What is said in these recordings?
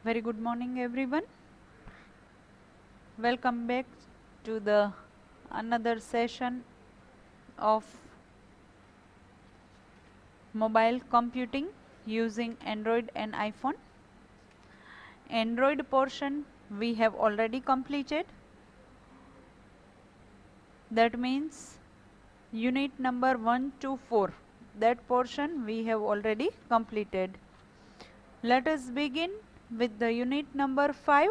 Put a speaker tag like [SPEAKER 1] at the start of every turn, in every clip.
[SPEAKER 1] Very good morning everyone. Welcome back to the another session of mobile computing using Android and iPhone. Android portion we have already completed. That means unit number 1 to 4. That portion we have already completed. Let us begin with the unit number 5,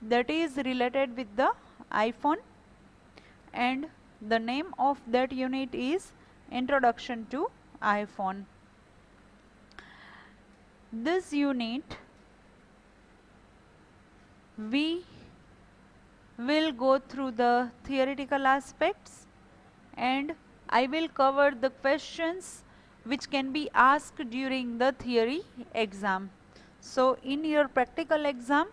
[SPEAKER 1] that is related with the iPhone, and the name of that unit is Introduction to iPhone. This unit we will go through the theoretical aspects, and I will cover the questions which can be asked during the theory exam. So in your practical exam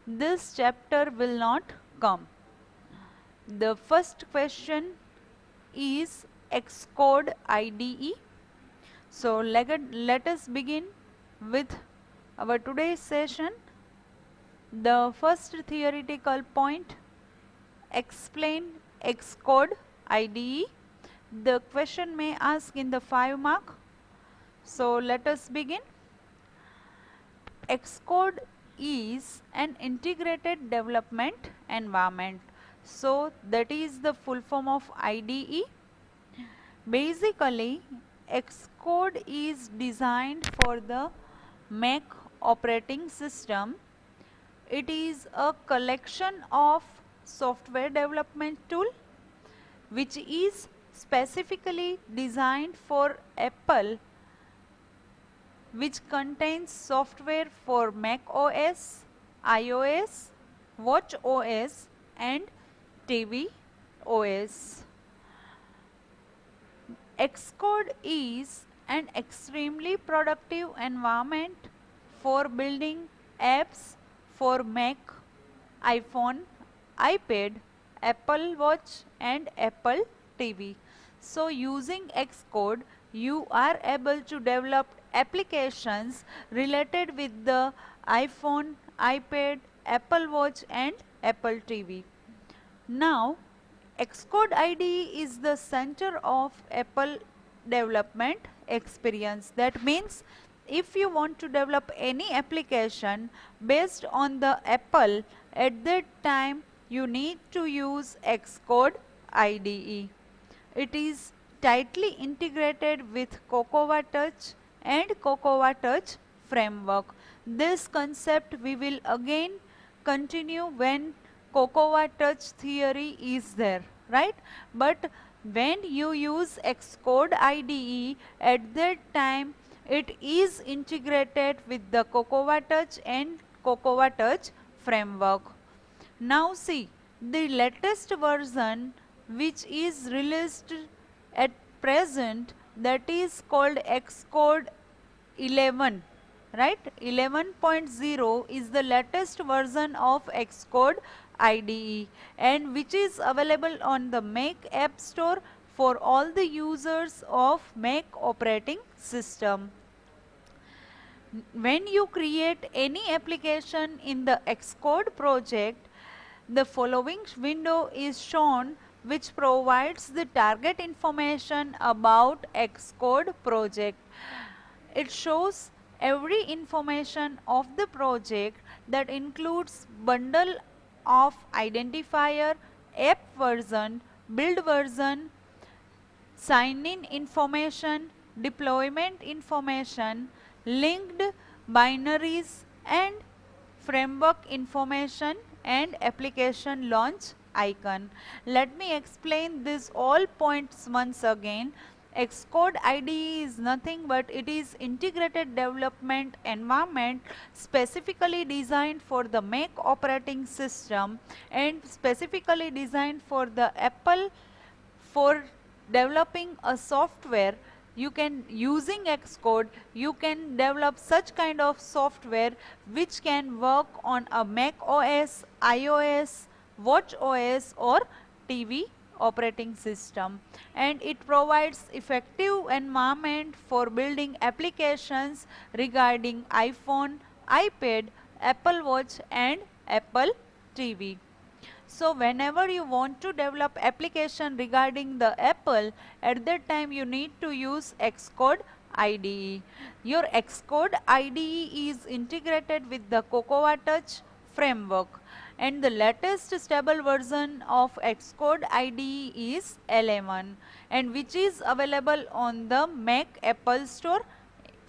[SPEAKER 1] this chapter will not come. The first question is Xcode IDE. So let us begin with our today's session. The first theoretical point, explain Xcode IDE. The question may ask in the 5 mark. So let us begin. Xcode is an integrated development environment. So that is the full form of IDE. Basically, Xcode is designed for the Mac operating system. It is a collection of software development tool which is specifically designed for Apple, which contains software for Mac OS, iOS, Watch OS and TV OS. Xcode is an extremely productive environment for building apps for Mac, iPhone, iPad, Apple Watch and Apple TV. So using Xcode you are able to develop applications related with the iPhone, iPad, Apple Watch and Apple TV. Now Xcode IDE is the center of Apple development experience. That means if you want to develop any application based on the Apple, at that time you need to use Xcode IDE. It is tightly integrated with Cocoa Touch and Cocoa Touch framework. This concept we will again continue when Cocoa Touch theory is there, right? But when you use Xcode IDE, at that time it is integrated with the Cocoa Touch and Cocoa Touch framework. Now see, the latest version which is released at present, that is called Xcode 11, right? 11.0 is the latest version of Xcode IDE and which is available on the Mac App Store for all the users of Mac operating system. When you create any application in the Xcode project, the following window is shown which provides the target information about Xcode project. It shows every information of the project that includes bundle of identifier, app version, build version, sign-in information, deployment information, linked binaries and framework information and application launch icon. Let me explain this all points once again. Xcode IDE is nothing but it is integrated development environment specifically designed for the Mac operating system and specifically designed for the Apple for developing a software. You can, using Xcode, you can develop such kind of software which can work on a Mac OS, iOS, Watch OS or TV operating system, and it provides effective environment for building applications regarding iPhone, iPad, Apple Watch and Apple TV. So whenever you want to develop application regarding the Apple, at that time you need to use Xcode IDE. Your Xcode IDE is integrated with the Cocoa Touch framework, and the latest stable version of Xcode IDE is 11, and which is available on the Mac Apple Store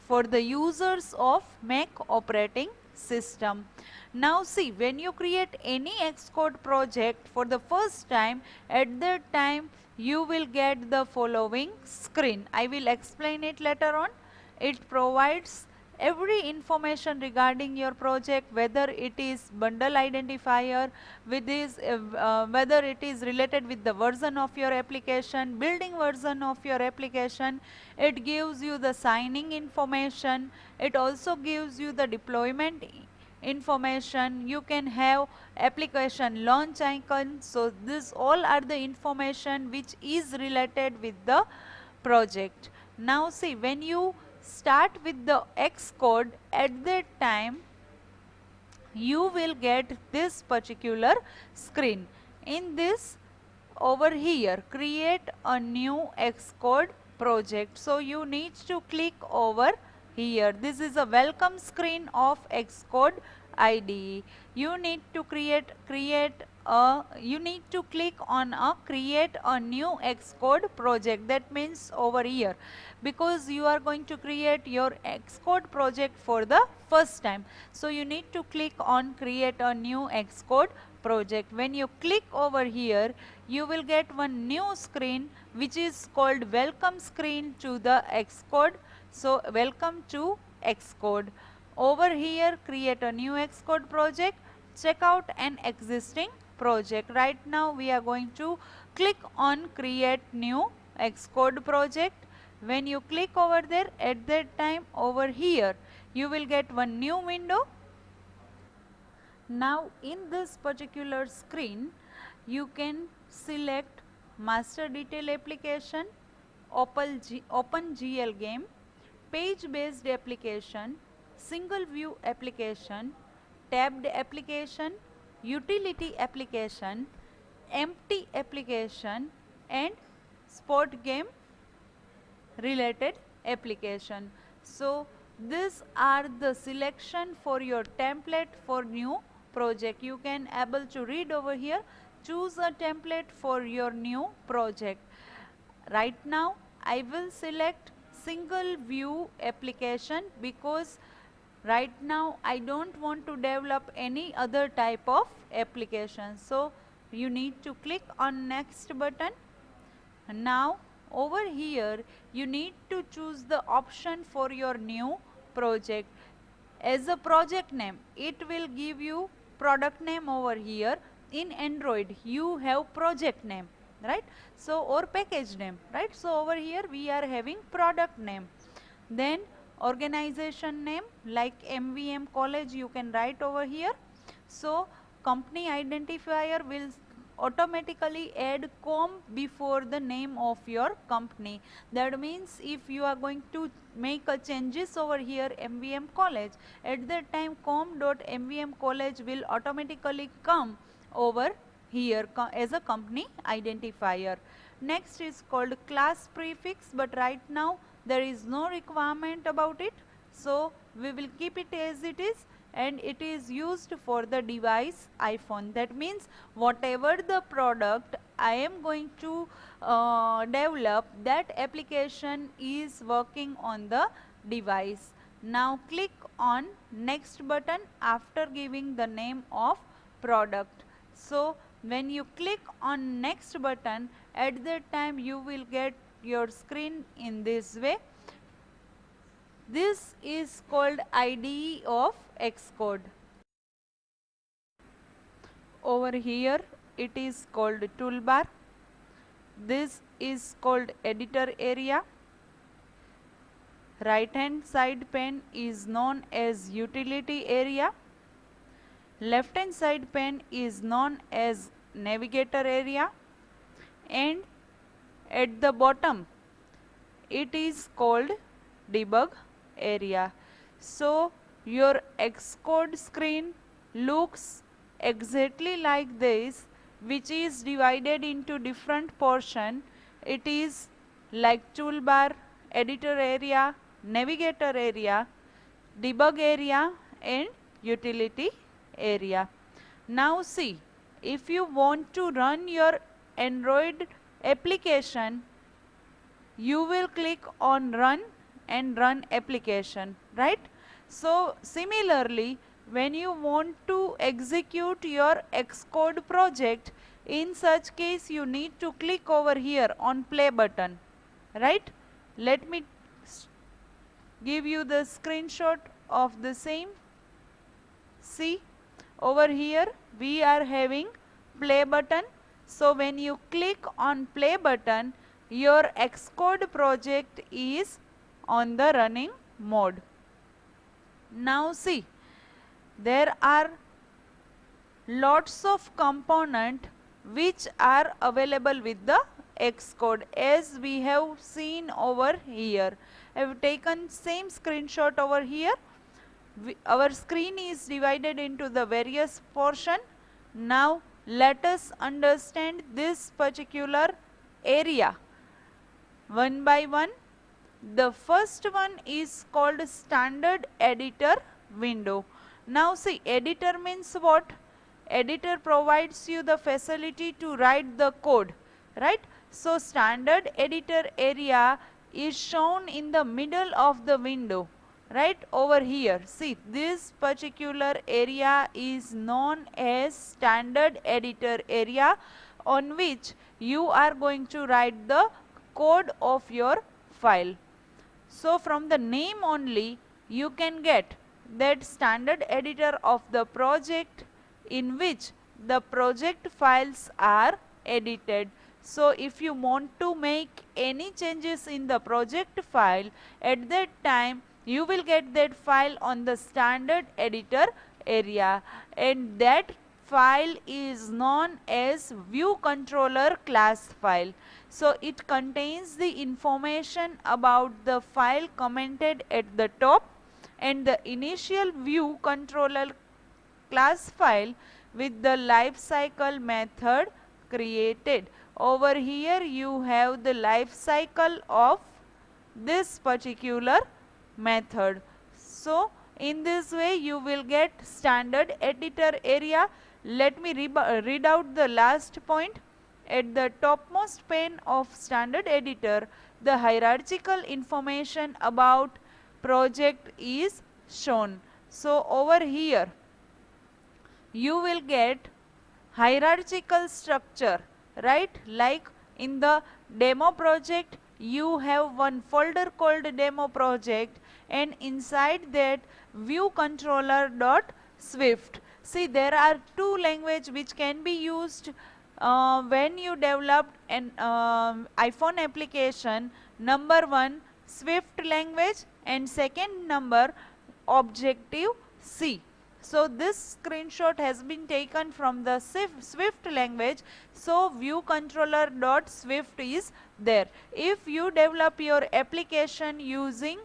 [SPEAKER 1] for the users of Mac operating system. Now see, when you create any Xcode project for the first time, at that time you will get the following screen. I will explain it later on. It provides every information regarding your project, whether it is bundle identifier, whether it is related with the version of your application, building version of your application. It gives you the signing information. It also gives you the deployment information. You can have application launch icon. So this all are the information which is related with the project. Now see, when you start with the Xcode, at that time you will get this particular screen. In this, over here, create a new Xcode project. So you need to click over here. This is a welcome screen of Xcode IDE. You need to click on a create a new Xcode project. That means over here, because you are going to create your Xcode project for the first time. So you need to click on create a new Xcode project. When you click over here, you will get one new screen which is called welcome screen to the Xcode. So welcome to Xcode. Over here, create a new Xcode project, check out an existing project. Right now we are going to click on create new Xcode project. When you click over there, at that time over here you will get one new window. Now in this particular screen, you can select master detail application, OpenGL game, page based application, single view application, tabbed application, utility application, empty application and sport game related application. So these are the selection for your template for new project. You can able to read over here, choose a template for your new project. Right now I will select single view application because right now I don't want to develop any other type of application. So you need to click on next button. Now over here you need to choose the option for your new project. As a project name, it will give you product name over here. In Android you have project name, right? So or package name, right? So over here we are having product name. Then organization name, like MVM College you can write over here. So company identifier will automatically add com before the name of your company. That means if you are going to make a changes over here MVM College, at that time com.mvm college will automatically come over here as a company identifier. Next is called class prefix, but right now there is no requirement about it, so we will keep it as it is, and it is used for the device iPhone. That means whatever the product I am going to develop, that application is working on the device. Now click on next button after giving the name of product. So when you click on next button, at that time you will get your screen in this way. This is called IDE of Xcode. Over here it is called toolbar. This is called editor area. Right hand side pane is known as utility area. Left hand side pane is known as navigator area, and at the bottom it is called debug area. So your Xcode screen looks exactly like this, which is divided into different portion. It is like toolbar, editor area, navigator area, debug area and utility area. Now see, if you want to run your Android application, you will click on run and run application, right? So similarly, when you want to execute your Xcode project, in such case you need to click over here on play button, right? Let me give you the screenshot of the same. See, over here we are having play button. So when you click on play button, your Xcode project is on the running mode. Now see, there are lots of components which are available with the Xcode, as we have seen over here. I have taken same screenshot over here. Our screen is divided into the various portion. Now let us understand this particular area one by one. The first one is called standard editor window. Now see, editor means what? Editor provides you the facility to write the code, right? So standard editor area is shown in the middle of the window, right over here. See, this particular area is known as standard editor area, on which you are going to write the code of your file. So from the name only you can get that standard editor of the project, in which the project files are edited. So if you want to make any changes in the project file, at that time you will get that file on the standard editor area, and that file is known as view controller class file. So it contains the information about the file commented at the top and the initial view controller class file with the lifecycle method created. Over here you have the lifecycle of this particular method. So in this way you will get standard editor area. Let me read out the last point. At the topmost pane of standard editor, the hierarchical information about project is shown. So over here you will get hierarchical structure, right? Like in the demo project you have one folder called demo project, and inside that view controller dot swift. See, there are two languages which can be used when you develop an iPhone application. Number one, Swift language, and second number, Objective C. So this screenshot has been taken from the Swift language. So view controller dot swift is there. If you develop your application using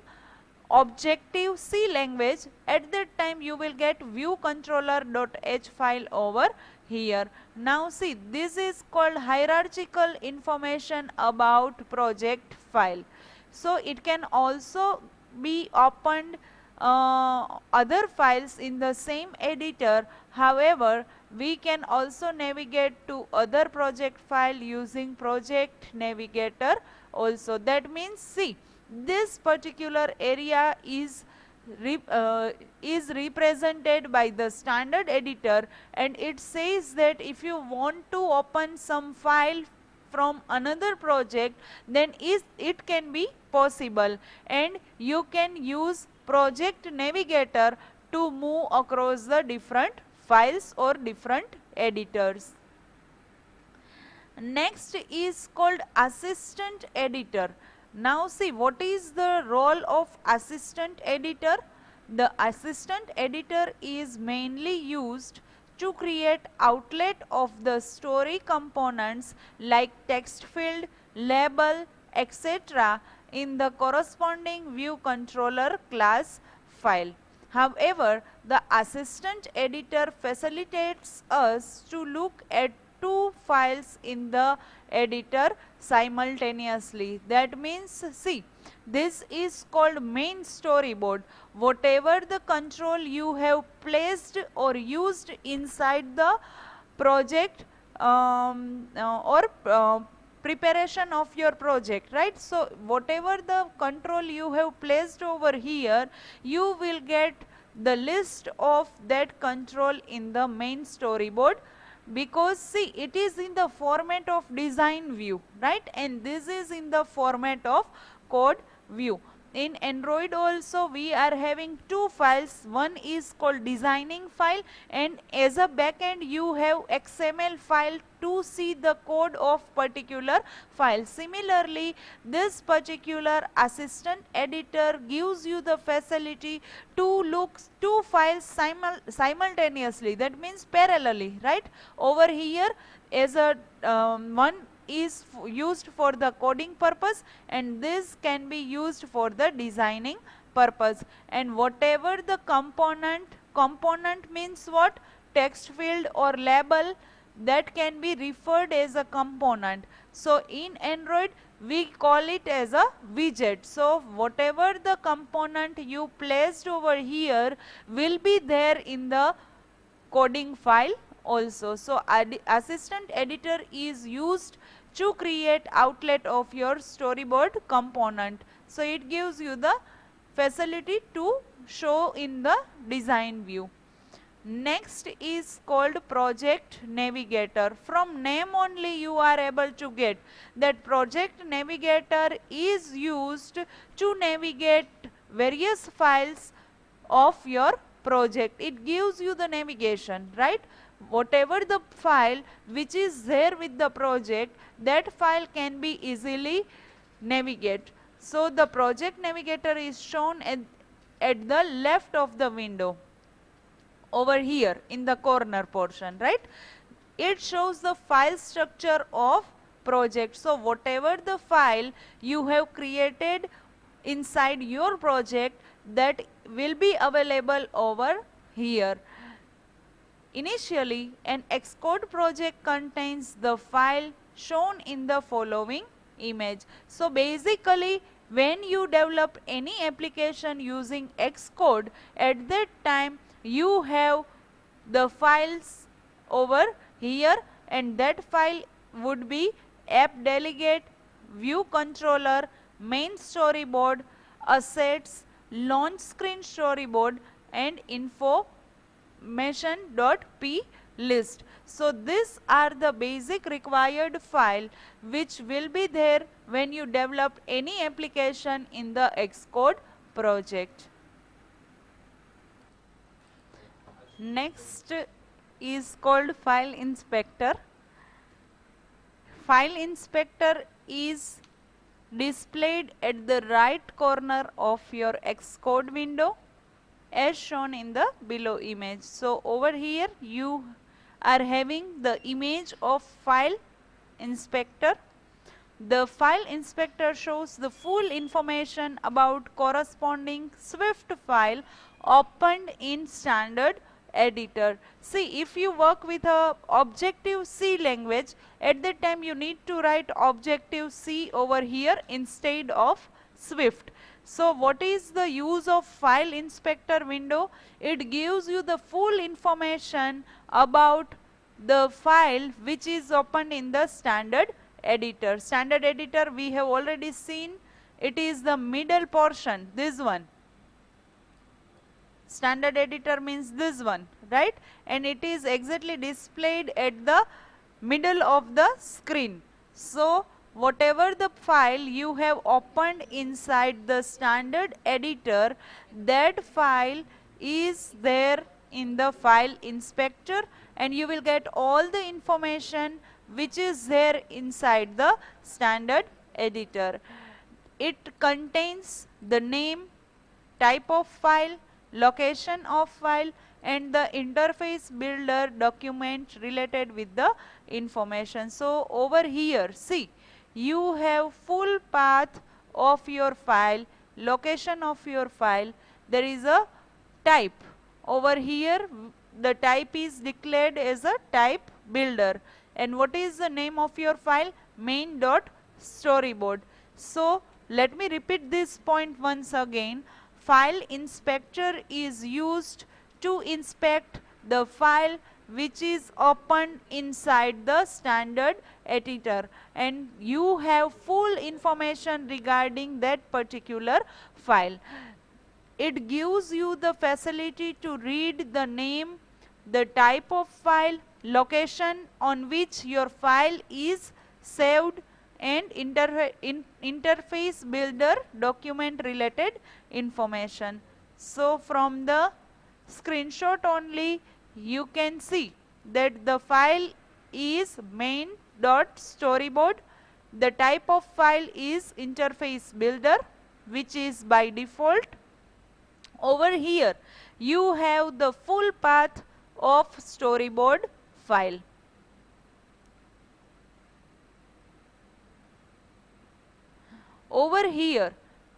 [SPEAKER 1] Objective C language, at that time you will get view controller dot h file over here. Now see, this is called hierarchical information about project file. So it can also be opened other files in the same editor. However, we can also navigate to other project file using project navigator also. That means, see, this particular area is represented by the standard editor, and it says that if you want to open some file from another project, then it can be possible, and you can use project navigator to move across the different files or different editors. Next is called assistant editor. Now see, what is the role of assistant editor? The assistant editor is mainly used to create outlet of the story components like text field, label, etc. in the corresponding view controller class file. However, the assistant editor facilitates us to look at two files in the editor simultaneously. That means, see, this is called main storyboard. Whatever the control you have placed or used inside the project or preparation of your project, right? So whatever the control you have placed over here, you will get the list of that control in the main storyboard, because see, it is in the format of design view, right? And this is in the format of code view. In Android also we are having two files. One is called designing file, and as a backend you have XML file to see the code of particular file. Similarly, this particular assistant editor gives you the facility to look two files simultaneously. That means parallelly, right? Over here, as a one is used for the coding purpose, and this can be used for the designing purpose. And whatever the component means what? Text field or label, that can be referred as a component. So in Android we call it as a widget. So whatever the component you placed over here will be there in the coding file also. So assistant editor is used to create outlet of your storyboard component. So it gives you the facility to show in the design view. Next is called project navigator. From name only you are able to get that project navigator is used to navigate various files of your project. It gives you the navigation, right? Whatever the file which is there with the project, that file can be easily navigate. So the project navigator is shown at the left of the window over here in the corner portion, right? It shows the file structure of project. So whatever the file you have created inside your project, that will be available over here. Initially, an Xcode project contains the file shown in the following image. So basically, when you develop any application using Xcode, at that time you have the files over here, and that file would be app delegate, view controller, main storyboard, assets, launch screen storyboard, and information.p list. So these are the basic required file which will be there when you develop any application in the Xcode project. Next is called file inspector. File inspector is displayed at the right corner of your Xcode window as shown in the below image. So over here you are having the image of file inspector. The file inspector shows the full information about corresponding Swift file opened in standard editor. See, if you work with a Objective-C language, at that time you need to write Objective-C over here instead of Swift. So what is the use of file inspector window? It gives you the full information about the file which is opened in the standard editor. Standard editor we have already seen, it is the middle portion, this one. Standard editor means this one, right? And it is exactly displayed at the middle of the screen. So whatever the file you have opened inside the standard editor, that file is there in the file inspector, and you will get all the information which is there inside the standard editor. It contains the name, type of file, location of file, and the interface builder document related with the information. So over here, see, you have full path of your file, location of your file. There is a type. Over here the type is declared as a type builder. And what is the name of your file? main.storyboard. So let me repeat this point once again. File inspector is used to inspect the file which is opened inside the standard editor, and you have full information regarding that particular file. It gives you the facility to read the name, the type of file, location on which your file is saved, and interface builder document related information. So from the screenshot only you can see that the file is main.storyboard. The type of file is interface builder, which is by default. Over here you have the full path of storyboard file. Over here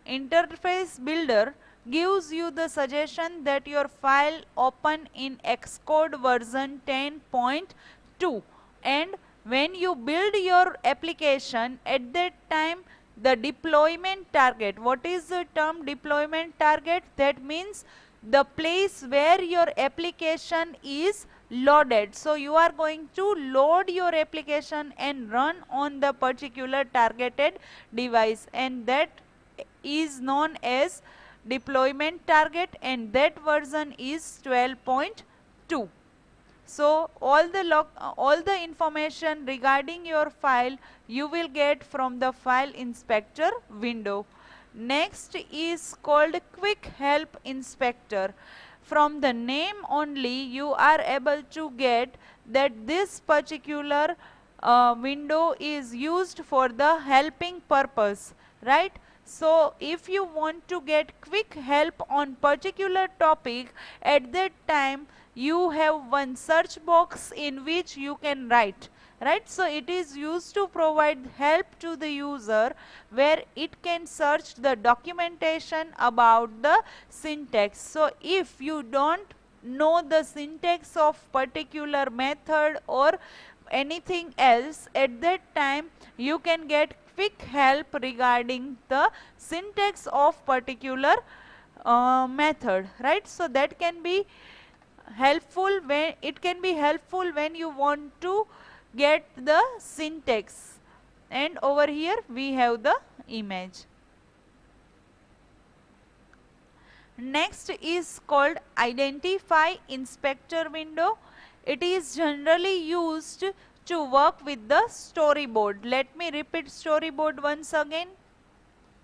[SPEAKER 1] interface builder gives you the suggestion that your file open in Xcode version 10.2, and when you build your application, at that time the deployment target. What is the term deployment target? That means the place where your application is loaded. So you are going to load your application and run on the particular targeted device, and that is known as deployment target, and that version is 12.2. So all the information regarding your file you will get from the file inspector window. Next is called quick help inspector. From the name only you are able to get that this particular window is used for the helping purpose, right? So if you want to get quick help on particular topic, at that time you have one search box in which you can write, right? So it is used to provide help to the user, where it can search the documentation about the syntax. So if you don't know the syntax of particular method or anything else, at that time you can get quick help regarding the syntax of particular method, right? So that can be helpful when you want to get the syntax. And over here we have the image. Next is called identify inspector window. It is generally used to work with the storyboard. Let me repeat storyboard once again.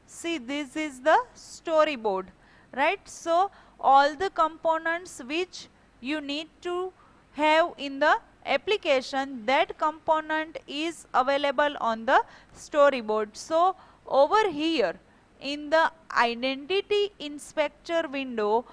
[SPEAKER 1] See, this is the storyboard, right? So all the components which you need to have in the application, that component is available on the storyboard. So over here in the identity inspector window,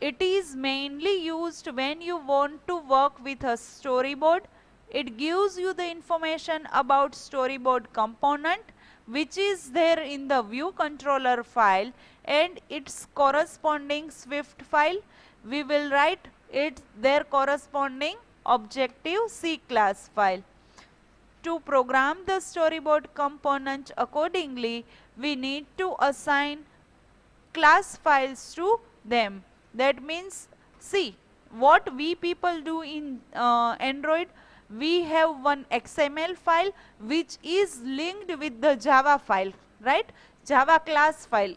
[SPEAKER 1] it is mainly used when you want to work with a storyboard. It gives you the information about storyboard component which is there in the view controller file and its corresponding Swift file. We will write it their corresponding Objective C class file. To program the storyboard component accordingly, we need to assign class files to them. That means, see, what we people do in Android, we have one XML file which is linked with the Java file, right? Java class file.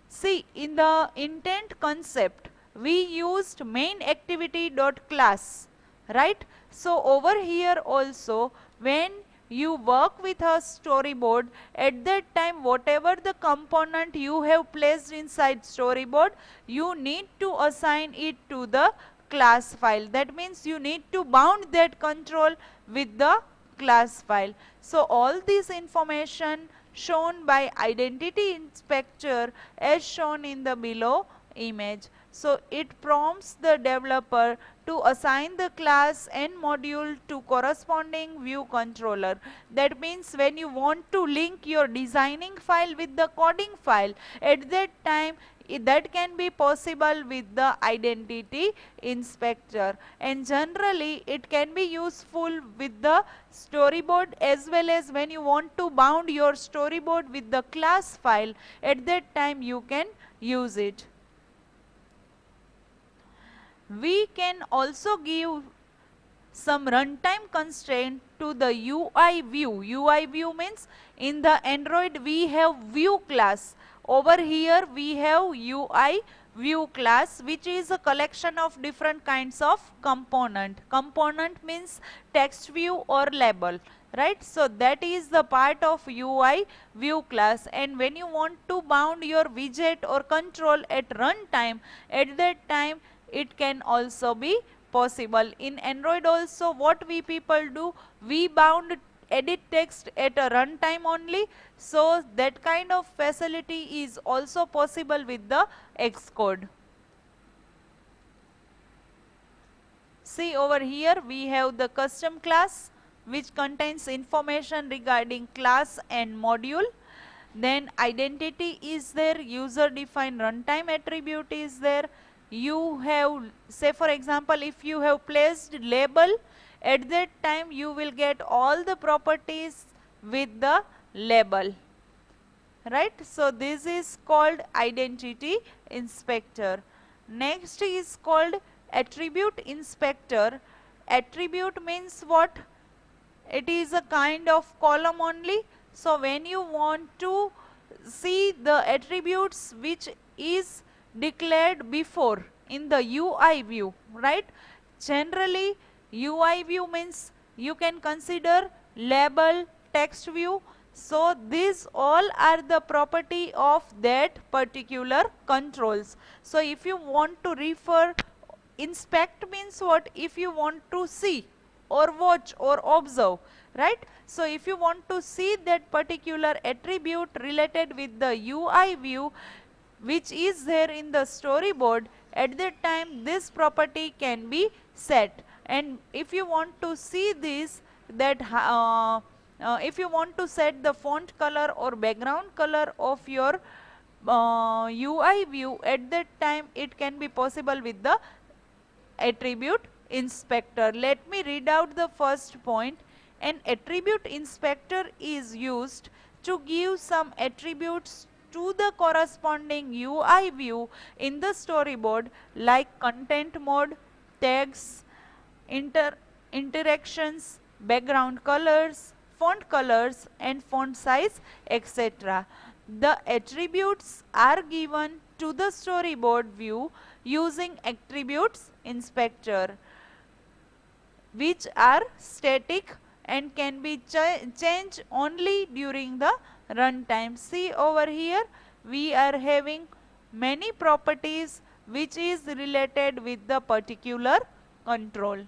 [SPEAKER 1] See, in the intent concept, we used main activity.class, right? So over here also, when you work with a storyboard, at that time whatever the component you have placed inside storyboard, you need to assign it to the class file. That means you need to bound that control with the class file. So all this information shown by identity inspector as shown in the below image. So it prompts the developer to assign the class and module to corresponding view controller. That means when you want to link your designing file with the coding file, at that time that can be possible with the identity inspector, and generally it can be useful with the storyboard as well as when you want to bound your storyboard with the class file. At that time you can use it. We can also give some runtime constraint to the UI view. UI view means in the Android we have view class. Over here we have UI view class, which is a collection of different kinds of component. Component means text view or label, right? So that is the part of UI view class, and when you want to bound your widget or control at runtime, at that time it can also be possible. In Android also, what we people do, we bound edit text at a runtime only, so that kind of facility is also possible with the Xcode. See, over here we have the custom class, which contains information regarding class and module. Then identity is there, user defined runtime attribute is there. You have, say for example, if you have placed label, at that time you will get all the properties with the label, right? So this is called identity inspector. Next is called attribute inspector. Attribute means what? It is a kind of column only. So when you want to see the attributes which is declared before in the UI view, right? Generally UI view means you can consider label, text view. So these all are the property of that particular controls. So if you want to refer, inspect means what? If you want to see or watch or observe, right? So if you want to see that particular attribute related with the UI view which is there in the storyboard, at that time this property can be set. And if you want to see this, that if you want to set the font color or background color of your UI view, at that time it can be possible with the attribute inspector. Let me read out the first point. An attribute inspector is used to give some attributes to the corresponding UI view in the storyboard, like content mode, tags, interactions, background colors, and font size, etc. The attributes are given to the storyboard view using attributes inspector, which are static and can be changed only during the runtime. See over here, we are having many properties which is related with the particular control.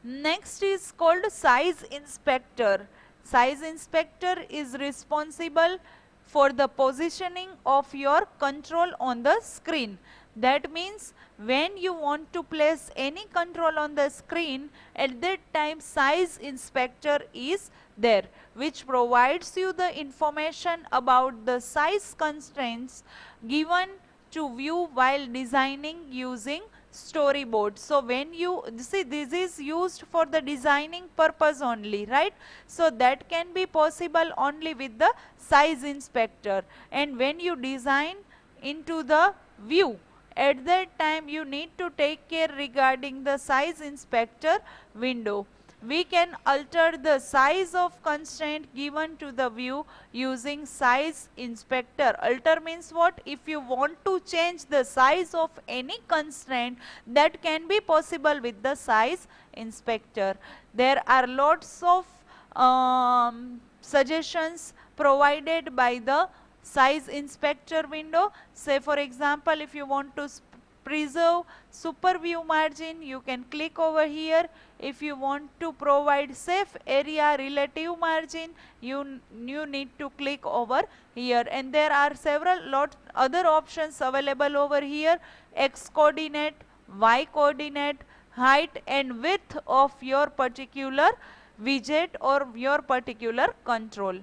[SPEAKER 1] Next is called size inspector. Size inspector is responsible for the positioning of your control on the screen. That means when you want to place any control on the screen, at that time size inspector is there, which provides you the information about the size constraints given to view while designing using storyboard. So when you see, this is used for the designing purpose only, right? So that can be possible only with the size inspector. And when you design into the view, at that time you need to take care regarding the size inspector window. We can alter the size of constraint given to the view using size inspector. Alter means what? If you want to change the size of any constraint, that can be possible with the size inspector. There are lots of suggestions provided by the size inspector window. Say for example, if you want to preserve super view margin, you can click over here. If you want to provide safe area relative margin, you need to click over here. And there are several other options available over here: X coordinate, Y coordinate, height and width of your particular widget or your particular control.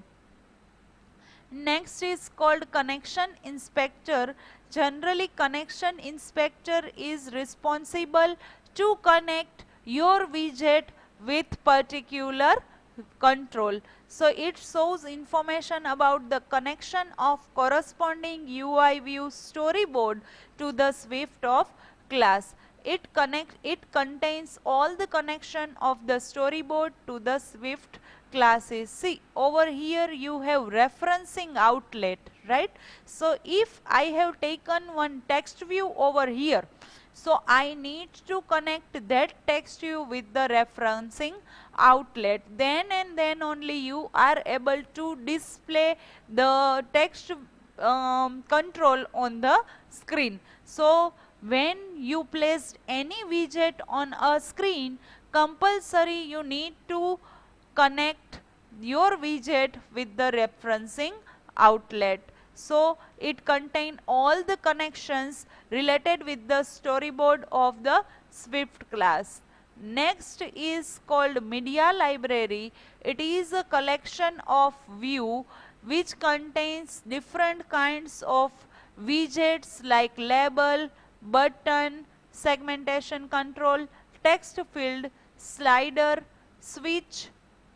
[SPEAKER 1] Next is called connection inspector. Generally, connection inspector is responsible to connect your widget with particular control. So it shows information about the connection of corresponding UI view storyboard to the Swift of class. It contains all the connection of the storyboard to the Swift classes. See, over here you have referencing outlet, right? So if I have taken one text view over here, so I need to connect that text view with the referencing outlet. Then and then only you are able to display the text control on the screen. So when you placed any widget on a screen, compulsory you need to connect your widget with the referencing outlet. So it contains all the connections related with the storyboard of the Swift class. Next is called media library. It is a collection of view which contains different kinds of widgets like label, button, segmentation control, text field, slider, switch,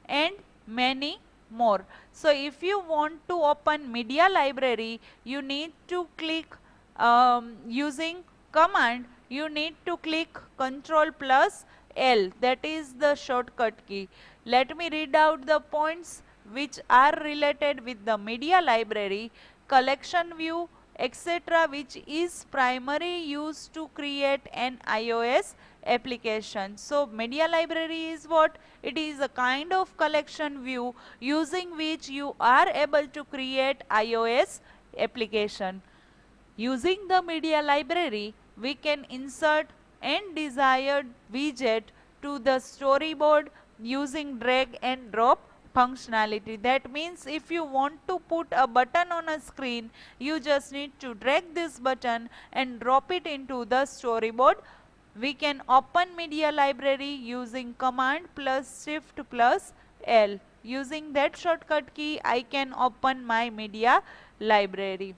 [SPEAKER 1] and many more. So if you want to open media library, you need to click using command, you need to click Ctrl plus L, that is the shortcut key. Let me read out the points which are related with the media library: collection view, etc., which is primarily used to create an iOS application. So media library is what? It is a kind of collection view using which you are able to create iOS application. Using the media library, we can insert and desired widget to the storyboard using drag and drop functionality. That means if you want to put a button on a screen, you just need to drag this button and drop it into the storyboard. We can open media library using command plus shift plus L. Using that shortcut key, I can open my media library.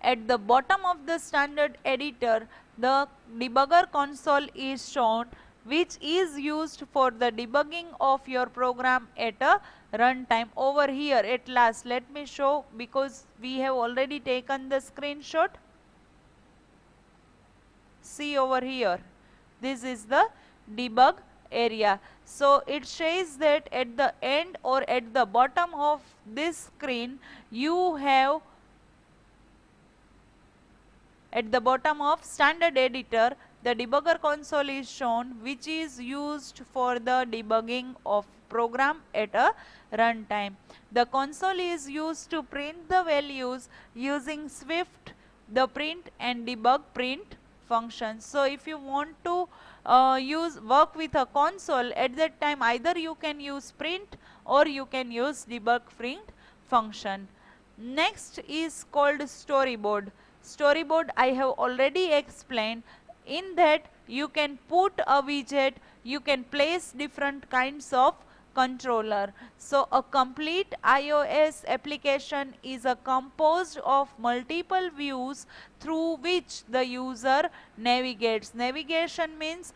[SPEAKER 1] At the bottom of the standard editor, the debugger console is shown, which is used for the debugging of your program at a runtime. Over here at last, let me show, because we have already taken the screenshot. See over here, this is the debug area. So it says that at the end or at the bottom of this screen, you have, at the bottom of standard editor, the debugger console is shown, which is used for the debugging of program at a runtime. The console is used to print the values using Swift, the print and debug print functions. So if you want to work with a console, at that time either you can use print or you can use debug print function. Next is called storyboard. Storyboard I have already explained. In that you can put a widget, you can place different kinds of controller. So a complete iOS application is a composed of multiple views through which the user navigates. Navigation means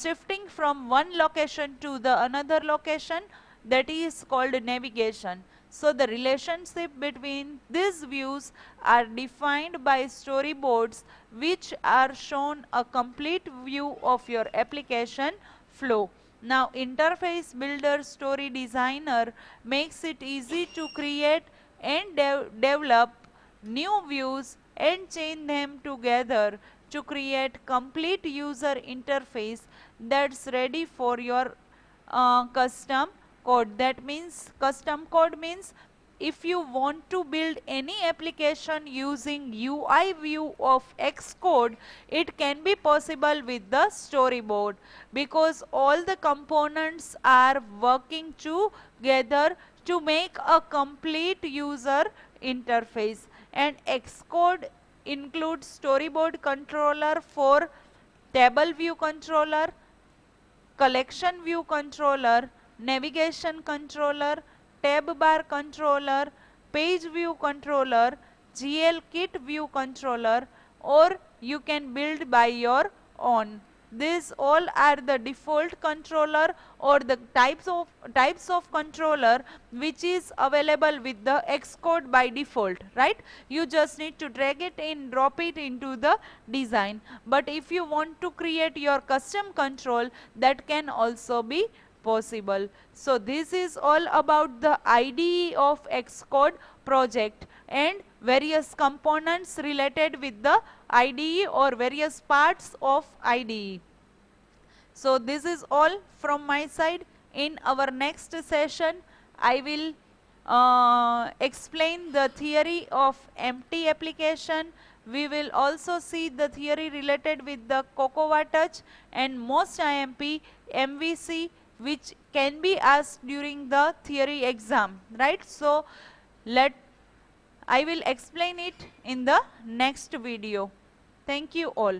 [SPEAKER 1] shifting from one location to the another location, that is called navigation. So the relationship between these views are defined by storyboards, which are shown a complete view of your application flow. Now interface builder story designer makes it easy to create and develop new views and chain them together to create complete user interface that's ready for your custom code. That means custom code means if you want to build any application using UI view of Xcode, it can be possible with the storyboard, because all the components are working together to make a complete user interface. And Xcode includes storyboard controller for table view controller, collection view controller, navigation controller, tab bar controller, page view controller, GL kit view controller, or you can build by your own. These all are the default controller or the types of controller which is available with the Xcode by default, right? You just need to drag it in, drop it into the design. But if you want to create your custom control, that can also be possible. So this is all about the IDE of Xcode project and various components related with the IDE or various parts of IDE. So this is all from my side. In our next session, I will explain the theory of empty application. We will also see the theory related with the COCOA touch and most IMP MVC, which can be asked during the theory exam, right? So I will explain it in the next video. Thank you all.